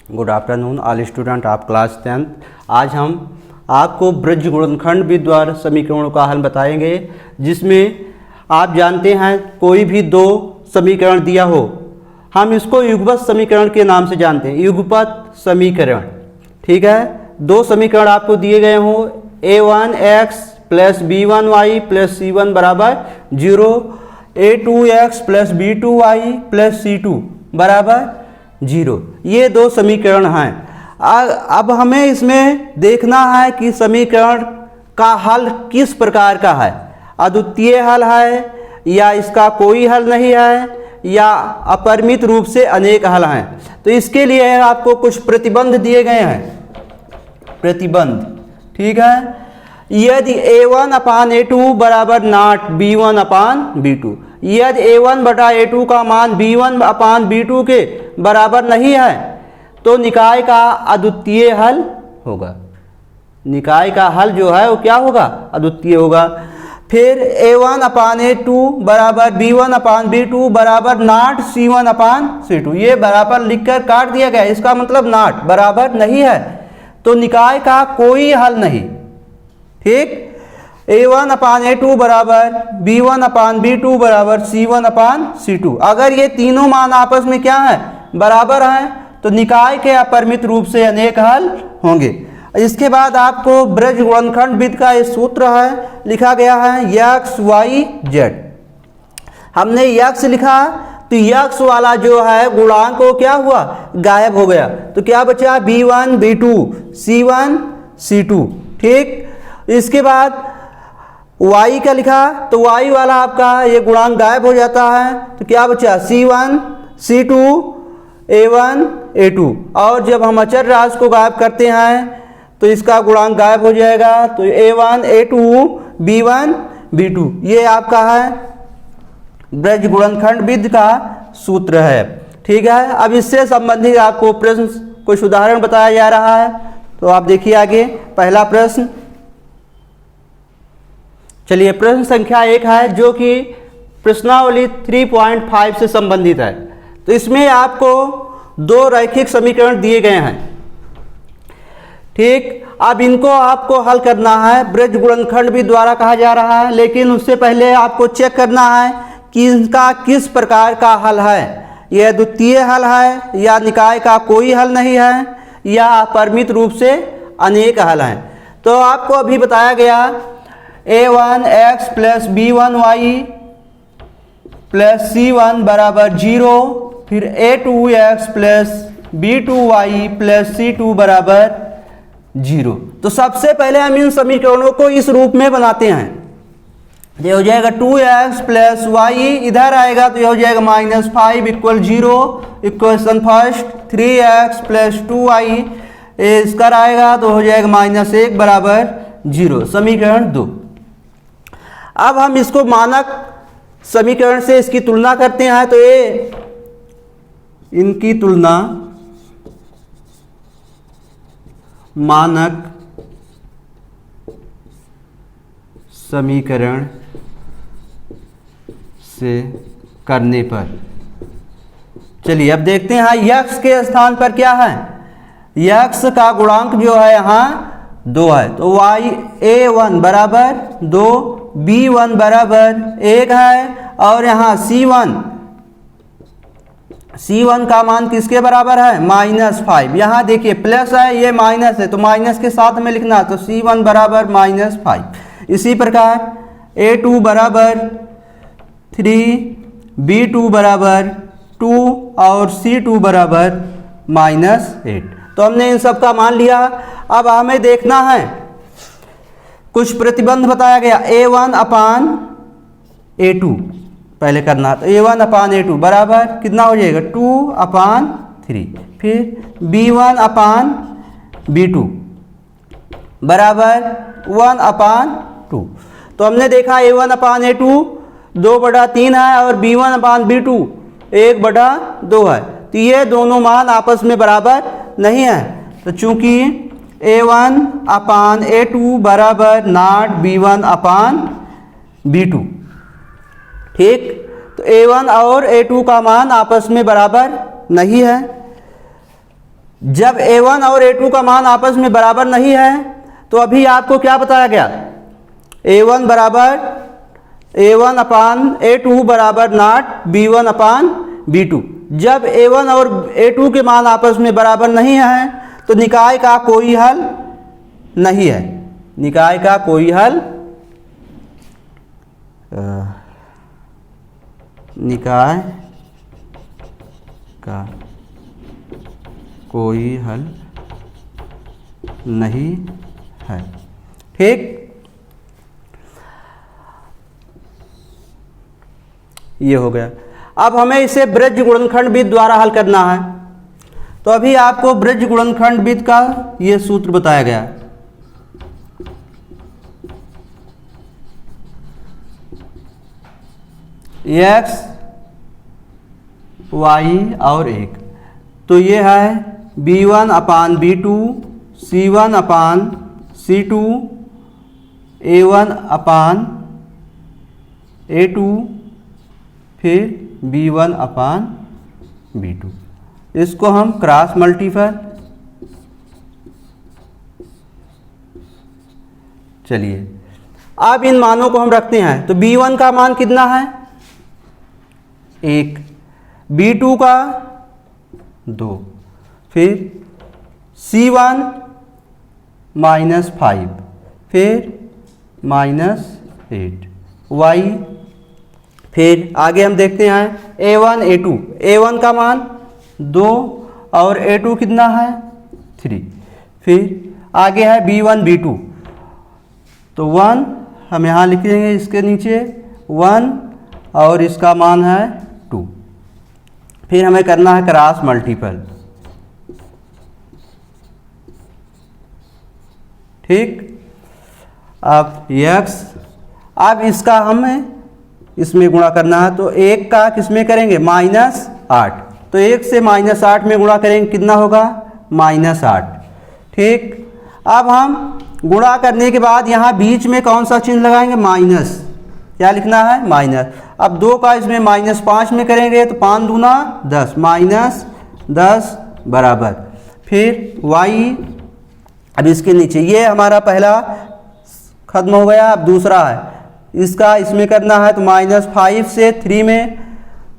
Good afternoon all student of class 10th। आज हम आपको ब्रज गुणनखंड विद्वार समीकरणों का हल बताएंगे, जिसमें आप जानते हैं कोई भी दो समीकरण दिया हो, हम इसको युगपत समीकरण के नाम से जानते हैं, युगपत समीकरण। ठीक है, दो समीकरण आपको दिए गए हों, a1x plus b1y plus c1 बराबर 0, a2x plus b2y plus c2 बराबर 0। ये दो समीकरण हैं। अब हमें इसमें देखना है कि समीकरण का हल किस प्रकार का है, अद्वितीय हल है या इसका कोई हल नहीं है या अपरिमित रूप से अनेक हल हैं। तो इसके लिए आपको कुछ प्रतिबंध दिए गए हैं, प्रतिबंध। ठीक है, यदि a1 अपान a2 बराबर नॉट b1 अपान b2, यदि a1 बटा a2 का मान b1 अपान b2 के बराबर नहीं है तो निकाय का अद्वितीय हल होगा। निकाय का हल जो है वो क्या होगा, अद्वितीय होगा। फिर a1 अपान a2 बराबर b1 अपान b2 बराबर नॉट c1 अपान c2, ये बराबर लिखकर काट दिया गया, इसका मतलब नॉट बराबर नहीं है तो निकाय का कोई हल नहीं। ठीक, a1 अपान a2 बराबर b1 अपान b2 बराबर c1 अपान c2, अगर ये तीनों मान आपस में क्या है, बराबर हैं, तो निकाय के अपरिमित रूप से अनेक हल होंगे। इसके बाद आपको ब्रज गुणनखंड विधि का ये सूत्र है, लिखा गया है x y z। हमने x लिखा तो x वाला जो है गुणांक को क्या हुआ, गायब हो गया, तो क्या बचा b1 b2 c1 c2। ठीक, इसके बाद y का लिखा तो y वाला आपका ये गुणांक गायब हो जाता है, तो क्या बचा c1 c2 a1 a2। और जब हम अचर राशि को गायब करते हैं तो इसका गुणांक गायब हो जाएगा, तो a1 a2 b1 b2, ये आपका है ब्रज गुणनखंड विधि का सूत्र है। ठीक है, अब इससे संबंधित आपको प्रश्न कुछ उदाहरण बताया जा रहा है, तो आप देखिए आगे। पहला प्रश्न, चलिए प्रश्न संख्या 1 है जो कि प्रश्नावली 3.5 से संबंधित है। तो इसमें आपको दो रैखिक समीकरण दिए गए हैं। ठीक, अब इनको आपको हल करना है, ब्रज गुणनखंड भी द्वारा कहा जा रहा है, लेकिन उससे पहले आपको चेक करना है कि इनका किस प्रकार का हल है, यह द्वितीय हल है या निकाय का कोई हल नहीं है या अपरिमित रूप से अनेक हल हैं। तो आपको अभी बताया गया a1x plus b1y plus c1 बराबर 0, फिर a2x plus b2y plus c2 बराबर 0। तो सबसे पहले हम इन समीकरणों को इस रूप में बनाते हैं। ये हो जाएगा 2x प्लस y, इधर आएगा तो ये हो जाएगा -5 equal 0। Equation first 3x plus 2y, इसका आएगा तो हो जाएगा -1 बराबर 0, समीकरण 2। अब हम इसको मानक समीकरण से इसकी तुलना करते हैं, तो ये इनकी तुलना मानक समीकरण से करने पर, चलिए अब देखते हैं x के स्थान पर क्या है। x का गुणांक जो है यहाँ 2 है, तो y a1 बराबर 2, b1 बराबर 1 है, और यहाँ c1 का मान किसके बराबर है, -5। यहाँ देखिए प्लस है, ये माइनस है, तो माइनस के साथ में लिखना, तो c1 बराबर -5। इसी प्रकार a2 बराबर 3, b2 बराबर 2 और c2 बराबर -8। तो हमने इन सब का मान लिया। अब हमें देखना है, कुछ प्रतिबंध बताया गया, a1 अपान a2 पहले करना, तो a1 अपान a2 बराबर कितना हो जाएगा, 2 अपान 3, फिर b1 अपान b2 बराबर 1 अपान 2। तो हमने देखा a1 अपान a2 2/3 है और b1 अपान b2 1/2 है, तो ये दोनों मान आपस में बराबर नहीं है। तो चूंकि a1 अपान a2 बराबर नॉट b1 अपान b2। ठीक, तो a1 और a2 का मान आपस में बराबर नहीं है। जब a1 और a2 का मान आपस में बराबर नहीं है तो अभी आपको क्या बताया गया, a1 अपान a2 बराबर नॉट b1 अपान b2। जब a1 और a2 के मान आपस में बराबर नहीं है तो निकाय का कोई हल नहीं है, निकाय का कोई हल निकाय का कोई हल नहीं है। ठीक, ये हो गया। अब हमें इसे ब्रज गुणनखंड विधि द्वारा हल करना है। तो अभी आपको ब्रज गुणनखंड विधि का ये सूत्र बताया गया है। x y और 1, तो ये है b1 अपान b2, c1 अपान c2, a1 अपान a2, फिर b1 अपान b2। इसको हम क्रॉस मल्टीपल, चलिए अब इन मानों को हम रखते हैं। तो b1 का मान कितना है 1, b2 का 2, फिर c1 -5, फिर -8, y, फिर आगे हम देखते हैं a1 a2, a1 का मान 2 और a2 कितना है 3, फिर आगे है b1 b2, तो 1 हम यहाँ लिख देंगे इसके नीचे 1 और इसका मान है 2। फिर हमें करना है क्रॉस मल्टीपल। ठीक, अब x, अब इसका हमें इसमें गुणा करना है। तो 1 का किसमें करेंगे -8, तो 1 से -8 में गुणा करेंगे, कितना होगा -8। ठीक, अब हम गुणा करने के बाद यहाँ बीच में कौन सा चिन्ह लगाएंगे माइनस, क्या लिखना है माइनस। अब 2 का इसमें -5 में करेंगे तो 5 दूना 10, -10 बराबर, फिर y, अब इसके नीचे ये हमारा पहला खत्म हो गया। अब दूसरा है, इसका इसमें करना है तो -5 से 3 में,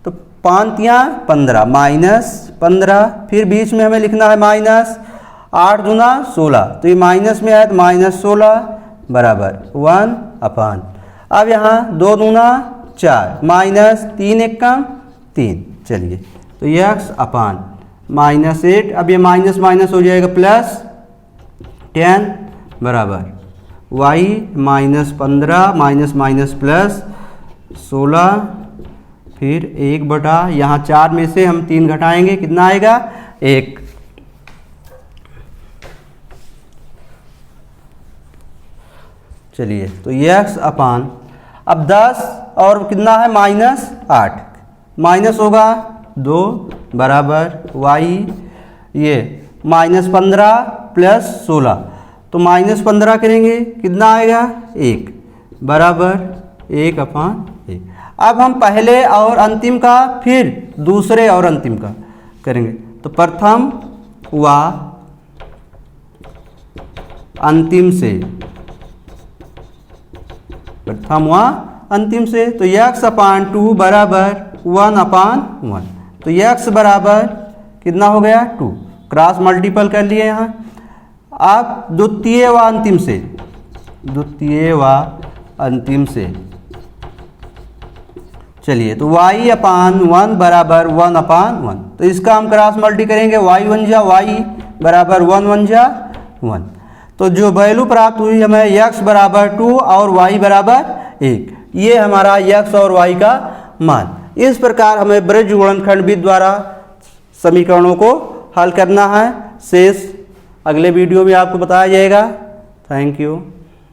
तो 5 या 15, -15, फिर बीच में हमें लिखना है -8 दूना 16, तो ये माइनस में है तो -16 बराबर 1 अपान, अब यहाँ 2 दूना 4, -3 1 कम 3, चलिए तो x अपान -8, अब ये माइनस माइनस हो जाएगा +10 बराबर y -15 माइनस माइनस +16, फिर 1 बटा यहाँ 4 में से हम 3 घटाएंगे, कितना आएगा 1। चलिए तो x अपान, अब 10 और कितना है -8, माइनस होगा 2 बराबर y, ये -15 +16, तो -15 करेंगे कितना आएगा 1 बराबर 1 अपान 1। अब हम पहले और अंतिम का फिर दूसरे और अंतिम का करेंगे। तो प्रथम व अंतिम से, प्रथम व अंतिम से, तो x अपान 2 बराबर 1 अपान 1, तो x बराबर कितना हो गया 2, क्रॉस मल्टीपल कर लिए यहाँ। अब द्वितीय व अंतिम से, द्वितीय व अंतिम से, चलिए तो y अपान 1 बराबर 1 अपान 1, तो इसका हम क्रॉस मल्टी करेंगे, y 1 जा y बराबर 1 1 जा 1, तो जो वैल्यू प्राप्त हुई हमें x बराबर 2 और y बराबर 1, ये हमारा x और y का मान। इस प्रकार हमें ब्रज गुणनखंड विधि द्वारा समीकरणों को हल करना है। शेष अगले वीडियो में आपको बताया जाएगा। Thank you.